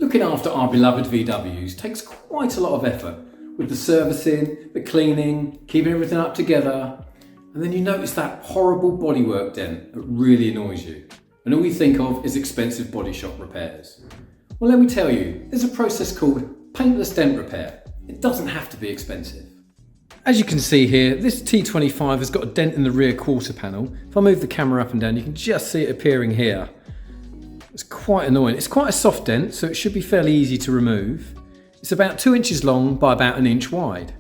Looking after our beloved VWs takes quite a lot of effort, with the servicing, the cleaning, keeping everything up together, and then you notice that horrible bodywork dent that really annoys you, and all you think of is expensive body shop repairs. Well, let me tell you, there's a process called paintless dent repair. It doesn't have to be expensive. As you can see here, this T25 has got a dent in the rear quarter panel. If I move the camera up and down, you can just see it appearing here. It's quite annoying. It's quite a soft dent, so it should be fairly easy to remove. It's about 2 inches long by about 1 inch wide.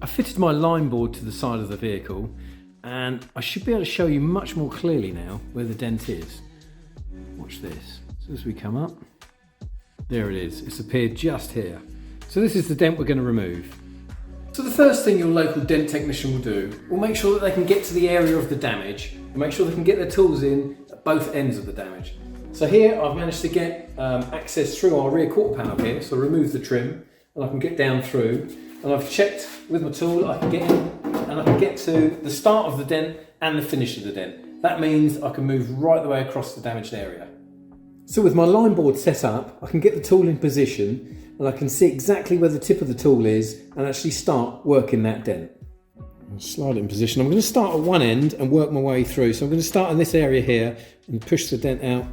I fitted my line board to the side of the vehicle, and I should be able to show you much more clearly now where the dent is. Watch this. So as we come up, there it is. It's appeared just here. So this is the dent we're going to remove. So the first thing your local dent technician will do will make sure that they can get to the area of the damage and make sure they can get their tools in at both ends of the damage. So here I've managed to get access through our rear quarter panel here, so I remove the trim and I can get down through, and I've checked with my tool I can get in and I can get to the start of the dent and the finish of the dent. That means I can move right the way across the damaged area. So with my line board set up, I can get the tool in position and I can see exactly where the tip of the tool is and actually start working that dent. I'll slide it in position. I'm going to start at one end and work my way through. So I'm going to start in this area here and push the dent out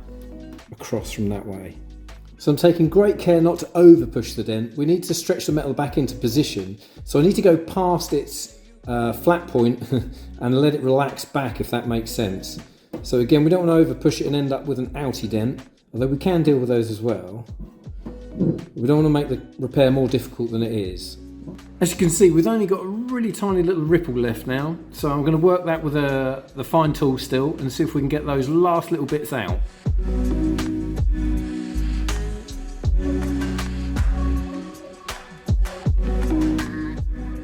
across from that way. So I'm taking great care not to over push the dent. We need to stretch the metal back into position. So I need to go past its flat point and let it relax back, if that makes sense. So again, we don't want to over push it and end up with an outie dent, although we can deal with those as well. We don't want to make the repair more difficult than it is. As you can see, we've only got a really tiny little ripple left now, so I'm going to work that with the fine tool still and see if we can get those last little bits out.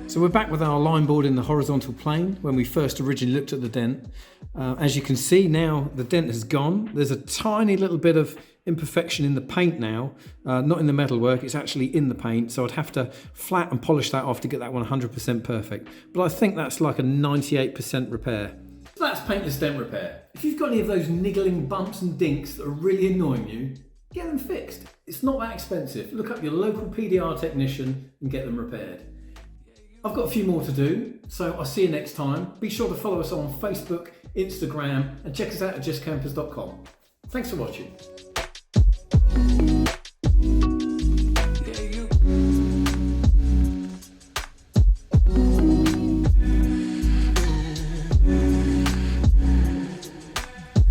So we're back with our line board in the horizontal plane when we first originally looked at the dent. As you can see now, the dent has gone. There's a tiny little bit of imperfection in the paint now, not in the metalwork, it's actually in the paint, so I'd have to flat and polish that off to get that 100% perfect. But I think that's like a 98% repair. So that's paintless dent repair. If you've got any of those niggling bumps and dinks that are really annoying you, get them fixed. It's not that expensive. Look up your local PDR technician and get them repaired. I've got a few more to do, so I'll see you next time. Be sure to follow us on Facebook, Instagram, and check us out at justkampers.com. Thanks for watching.